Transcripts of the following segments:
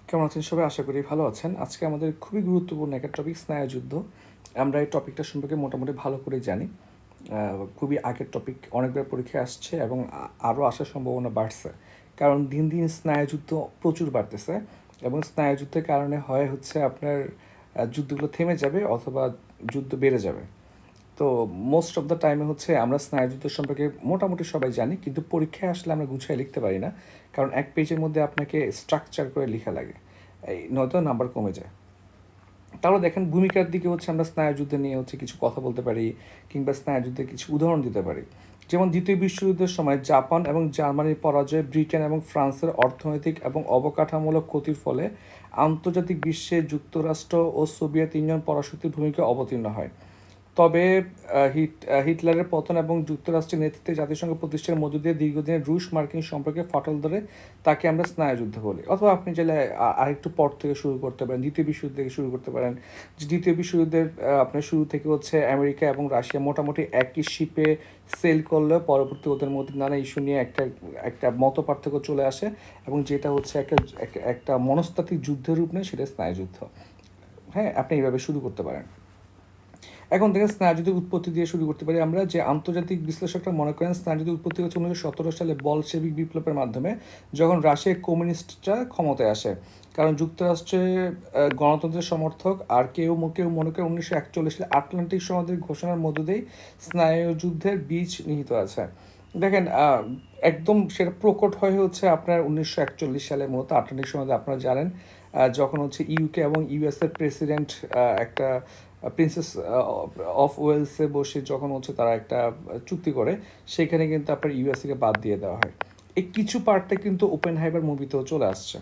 কেমন আছেন সবাই? আশা করি ভালো আছেন। আজকে আমাদের খুবই গুরুত্বপূর্ণ একটা টপিক স্নায়ুযুদ্ধ। আমরা এই টপিকটা সম্পর্কে মোটামুটি ভালো করে জানি। খুবই আগের টপিক, অনেকবার পরীক্ষায় আসছে এবং আরও আসার সম্ভাবনা বাড়ছে। কারণ দিন দিন স্নায়ুযুদ্ধ প্রচুর বাড়তেছে এবং স্নায়ুযুদ্ধের কারণে হয় হচ্ছে আপনার যুদ্ধগুলো থেমে যাবে অথবা যুদ্ধ বেড়ে যাবে। তো মোস্ট অফ দ্য টাইমে হচ্ছে আমরা স্নায়ুযুদ্ধ সম্পর্কে মোটামুটি সবাই জানি, কিন্তু পরীক্ষায় আসলে আমরা গুছিয়ে লিখতে পারি না। কারণ এক পেজের মধ্যে আপনাকে স্ট্রাকচার করে লেখা লাগে, এই নয়তো নাম্বার কমে যায়। তাহলে দেখেন ভূমিকার দিকে হচ্ছে আমরা স্নায়ুযুদ্ধ নিয়ে হচ্ছে কিছু কথা বলতে পারি, কিংবা স্নায়ুযুদ্ধের কিছু উদাহরণ দিতে পারি। যেমন দ্বিতীয় বিশ্বযুদ্ধের সময় জাপান এবং জার্মানির পরাজয় ব্রিটেন এবং ফ্রান্সের অর্থনৈতিক এবং অবকাঠামূলক ক্ষতির ফলে আন্তর্জাতিক বিশ্বে যুক্তরাষ্ট্র ও সোভিয়েত ইউনিয়ন পরাশক্তির ভূমিকা অবতীর্ণ হয়। তবে হিটলারের পতন এবং যুক্তরাষ্ট্রের নেতৃত্বে জাতিসংঘ প্রতিষ্ঠার মধ্য দিয়ে দীর্ঘদিনের রুশ মার্কিন সম্পর্কে ফাটল ধরে তাকে আমরা স্নায়ুযুদ্ধ বলি। অথবা আপনি চাইলে আরেকটু পর থেকে শুরু করতে পারেন, দ্বিতীয় বিশ্বযুদ্ধ থেকে শুরু করতে পারেন। যে দ্বিতীয় বিশ্বযুদ্ধের আপনার শুরু থেকে হচ্ছে আমেরিকা এবং রাশিয়া মোটামুটি একই শিপে সেল করলেও পরবর্তী ওদের মধ্যে নানা ইস্যু নিয়ে একটা একটা মত পার্থক্য চলে আসে, এবং যেটা হচ্ছে একটা মনস্তাত্ত্বিক যুদ্ধের রূপ নেয়, সেটা স্নায়ুযুদ্ধ। হ্যাঁ, আপনি এইভাবে শুরু করতে পারেন। এখন থেকে স্নায়ুযুদ্ধের উৎপত্তি দিয়ে শুরু করতে পারি আমরা। যে আন্তর্জাতিক বিশ্লেষকরা মনে করেন স্নায়ুযুদ্ধের উৎপত্তি হচ্ছে 1917 সালে বলশেভিক বিপ্লবের মাধ্যমে, যখন রাশিয়ার কমিউনিস্টরা ক্ষমতায় আসে। কারণ যুক্তরাষ্ট্রে গণতন্ত্রের সমর্থক আর কেউ কেউ মনে করেন 1941 সালে আটলান্টিক সনদের ঘোষণার মধ্য দিয়েই স্নায়ুযুদ্ধের বীজ নিহিত আছে। দেখেন একদম সেটা প্রকট হয়ে হচ্ছে আপনার 1941 সালে, মূলত আটলান্টিক সনদে আপনারা জানেন, যখন হচ্ছে ইউকে এবং ইউএস এর প্রেসিডেন্ট একটা প্রিন্সেস অফ ওয়েলসে বসে যখন হচ্ছে তারা একটা চুক্তি করে, সেখানে কিন্তু আপনার ইউএসএকে বাদ দিয়ে দেওয়া হয়। এই কিছু পার্টটা কিন্তু ওপেন হাইবার মুভিতেও চলে আসছে।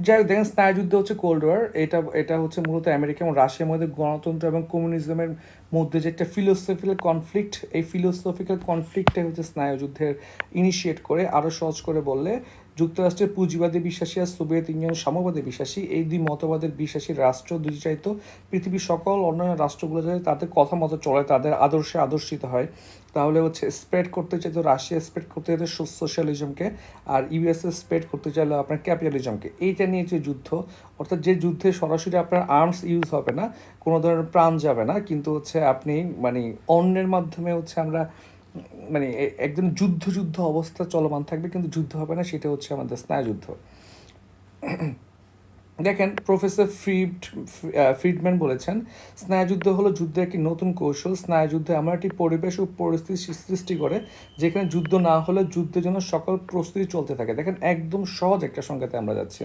যাই হোক, দেখেন স্নায়ুযুদ্ধ হচ্ছে কোল্ড ওয়ার। এটা এটা হচ্ছে মূলত আমেরিকা এবং রাশিয়ার মধ্যে গণতন্ত্র এবং কমিউনিজমের মধ্যে যে একটা ফিলোসফিক্যাল কনফ্লিক্ট, এই ফিলোসফিক্যাল কনফ্লিক্টে হচ্ছে স্নায়ুযুদ্ধের ইনিশিয়েট করে। আরও সহজ করে বললে, যুক্তরাষ্ট্রের পুঁজিবাদী বিশ্বাসী আর সোভিয়েত ইউনিয়ন সাম্যবাদী বিশ্বাসী, এই দুই মতবাদের বিশ্বাসী রাষ্ট্র দুটি চাইতো পৃথিবীর সকল অন্যান্য রাষ্ট্রগুলো যাতে তাদের কথা মতো চলে, তাদের আদর্শে আদর্শিত হয়। তাহলে হচ্ছে স্প্রেড করতে চাইতো রাশিয়া, স্প্রেড করতে চাইতো সোশ্যালিজমকে, আর ইউএসএ স্প্রেড করতে চাইলো আপনার ক্যাপিটালিজমকে। এইটা নিয়ে যে যুদ্ধ, অর্থাৎ যে যুদ্ধে সরাসরি আপনার আর্মস ইউজ হবে না, কোনো ধরনের প্রাণ যাবে না, কিন্তু হচ্ছে আপনি মানে অন্যের মাধ্যমে হচ্ছে আমরা মানে একদম যুদ্ধ যুদ্ধ অবস্থা চলমান থাকবে, কিন্তু যুদ্ধ হবে না, সেটা হচ্ছে আমাদের স্নায়ুযুদ্ধ। দেখেন প্রফেসর ফ্রিডম্যান বলেছেন, স্নায়ুযুদ্ধ হলো যুদ্ধের একটি নতুন কৌশল। স্নায়ুযুদ্ধে এমন একটি পরিবেশ ও পরিস্থিতি সৃষ্টি করে যেখানে যুদ্ধ না হলে যুদ্ধের জন্য সকল প্রস্তুতি চলতে থাকে। দেখেন একদম সহজ একটা সংজ্ঞাতে আমরা যাচ্ছি।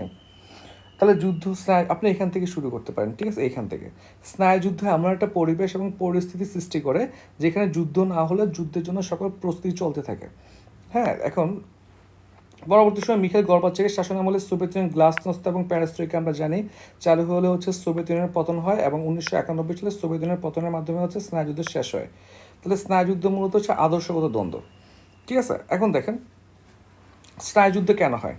তাহলে যুদ্ধ স্নায়ু আপনি এখান থেকে শুরু করতে পারেন, ঠিক আছে? এখান থেকে স্নায়ুযুদ্ধে এমন একটা পরিবেশ এবং পরিস্থিতি সৃষ্টি করে যেখানে যুদ্ধ না হলে যুদ্ধের জন্য সকল প্রস্তুতি চলতে থাকে। হ্যাঁ, এখন পরবর্তী সময় মিখাইল গর্বাচেভের শাসনামলে সোভিয়েত ইউনিয়ন গ্লাসnost এবং প্যারাস্ট্রয়কা আমরা জানি চালু হলে হচ্ছে সোভিয়েত ইউনিয়নের পতন হয়, এবং 1991 সালে সোভিয়েত ইউনিয়নের পতনের মাধ্যমে হচ্ছে স্নায়ুযুদ্ধ শেষ হয়। তাহলে স্নায়ুযুদ্ধ মূলত হচ্ছে আদর্শগত দ্বন্দ্ব। ঠিক আছে, এখন দেখেন স্নায়ুযুদ্ধ কেন হয়।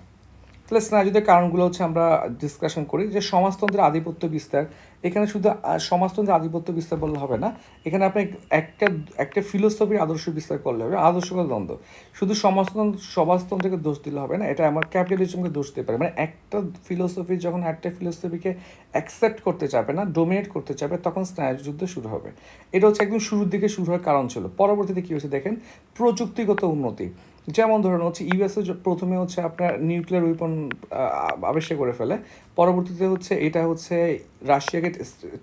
তাহলে স্নায়ুযুদ্ধের কারণগুলো হচ্ছে আমরা ডিসকাশন করি। যে সমাজতন্ত্রের আধিপত্য বিস্তার, এখানে শুধু সমাজতন্ত্রের আধিপত্য বিস্তার বললে হবে না, এখানে আপনি একটা একটা ফিলোসফির আদর্শ বিস্তার করলে হবে। আদর্শগত দ্বন্দ্ব, শুধু সমাজতন্ত্রকে দোষ দিলে হবে না, এটা আমার ক্যাপিটালিজমকে দোষ দিতে পারে। মানে একটা ফিলোসফি যখন একটা ফিলোসফিকে অ্যাকসেপ্ট করতে চাবে না, ডোমিনেট করতে চাবে, তখন স্নায়ুযুদ্ধ শুরু হবে। এটা হচ্ছে একদম শুরুর দিকে শুরু হওয়ার কারণ ছিল। পরবর্তীতে কী হয়েছে দেখেন, প্রযুক্তিগত উন্নতি। যেমন ধরুন হচ্ছে ইউএসএ প্রথমে হচ্ছে আপনার নিউক্লিয়ার উইপন আবিষ্কার করে ফেলে, পরবর্তীতে হচ্ছে এটা হচ্ছে রাশিয়াকে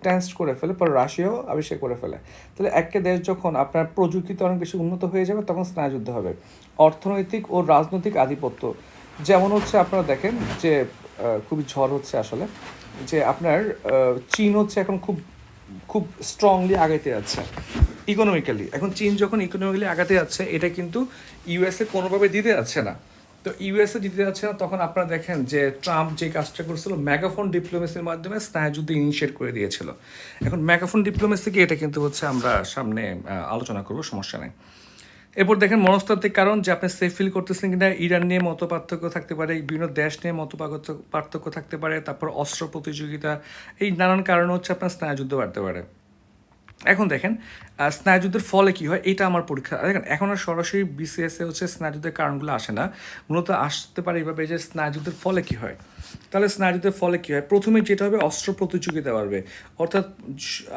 টেস্ট করে ফেলে, পরে রাশিয়াও আবিষ্কার করে ফেলে। তাহলে একটা দেশ যখন আপনার প্রযুক্তিতে অনেক বেশি উন্নত হয়ে যাবে, তখন স্নায়ুযুদ্ধ হবে। অর্থনৈতিক ও রাজনৈতিক আধিপত্য, যেমন হচ্ছে আপনারা দেখেন যে খুবই ঝড় হচ্ছে আসলে, যে আপনার চীন হচ্ছে এখন খুব খুব স্ট্রংলি আগাইতে যাচ্ছে ইকোনমিক্যালি। এখন চীন যখন ইকোনমিক্যালি আগাতে যাচ্ছে, এটা কিন্তু ইউএসএ কোনোভাবে দিতে যাচ্ছে না। তো ইউএসএ দিতে যাচ্ছে না, তখন আপনারা দেখেন যে ট্রাম্প যে কাজটা করেছিল মেগাফোন ডিপ্লোমেসির মাধ্যমে স্নায়ুযুদ্ধ ইনিশিয়েট করে দিয়েছিল। এখন মেগাফোন ডিপ্লোমেসি কি, এটা কিন্তু হচ্ছে আমরা সামনে আলোচনা করবো, সমস্যা নেই। এরপর দেখেন মনস্তাত্ত্বিক কারণ, যে আপনি সেফ ফিল করতেছেন কিনা। ইরান নিয়ে মত পার্থক্য থাকতে পারে, বিভিন্ন দেশ নিয়ে মত পার্থক্য থাকতে পারে, তারপর অস্ত্র প্রতিযোগিতা, এই নানান কারণ হচ্ছে আপনার স্নায়ুযুদ্ধ বাড়তে পারে। এখন দেখেন স্নায়ুযুদ্ধের ফলে কী হয়, এটা আমার পরীক্ষা দেখেন এখন আর সরাসরি বিসিএসে হচ্ছে স্নায়ুযুদ্ধের কারণগুলো আসে না, মূলত আসতে পারে এইভাবে যে স্নায়ুযুদ্ধের ফলে কী হয়। তাহলে স্নায়ুযুদ্ধের ফলে কী হয়, প্রথমে যেটা হবে অস্ত্র প্রতিযোগিতা বাড়বে, অর্থাৎ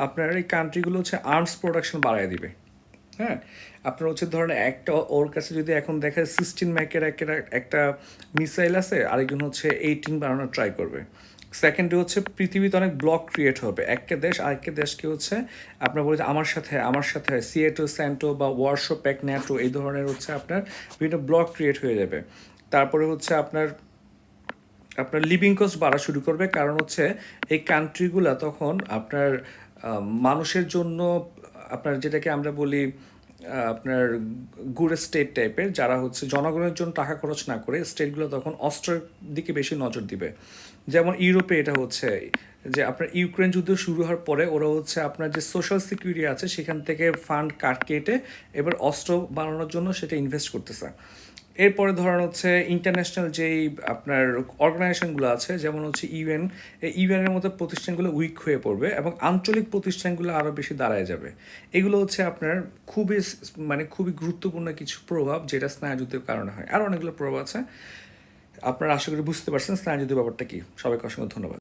আপনার এই কান্ট্রিগুলো হচ্ছে আর্মস প্রোডাকশন বাড়ায় দিবে। হ্যাঁ, আপনার হচ্ছে ধরেন একটা ওর কাছে যদি এখন দেখা 16 ম্যাকের একটা মিসাইল আছে, আরেকজন হচ্ছে 18 বানানোর ট্রাই করবে। সেকেন্ডে হচ্ছে পৃথিবীতে অনেক ব্লক ক্রিয়েট হবে, একটা দেশ আরেকটা দেশকে হচ্ছে আপনার বলে যে আমার সাথে সিয়েটো স্যান্টো বা ওয়ারশো প্যাক ন্যাটো এই ধরনের হচ্ছে আপনার বিভিন্ন ব্লক ক্রিয়েট হয়ে যাবে। তারপরে হচ্ছে আপনার আপনার লিভিং কস্ট বাড়া শুরু করবে, কারণ হচ্ছে এই কান্ট্রিগুলো তখন আপনার মানুষের জন্য আপনার যেটাকে আমরা বলি আপনার গুড স্টেট টাইপের, যারা হচ্ছে জনগণের জন্য টাকা খরচ না করে স্টেটগুলো তখন অস্ত্রের দিকে বেশি নজর দিবে। যেমন ইউরোপে এটা হচ্ছে যে আপনার ইউক্রেন যুদ্ধ শুরু হওয়ার পরে ওরা হচ্ছে আপনার যে সোশ্যাল সিকিউরিটি আছে সেখান থেকে ফান্ড কেটে এবার অস্ত্র বানানোর জন্য সেটা ইনভেস্ট করতেছে। এরপরে ধরেন হচ্ছে ইন্টারন্যাশনাল যেই আপনার অর্গানাইজেশনগুলো আছে, যেমন হচ্ছে ইউএন, এই ইউএনের মতো প্রতিষ্ঠানগুলো উইক হয়ে পড়বে এবং আঞ্চলিক প্রতিষ্ঠানগুলো আরও বেশি দাঁড়ায় যাবে। এগুলো হচ্ছে আপনার খুবই গুরুত্বপূর্ণ কিছু প্রভাব যেটা স্নায়ুযুদ্ধের কারণে হয়। আর অনেকগুলো প্রভাব আছে, আপনারা আশা করি বুঝতে পারছেন স্নায়ুযুদ্ধের ব্যাপারটা কি। সবাইকে অসংখ্য ধন্যবাদ।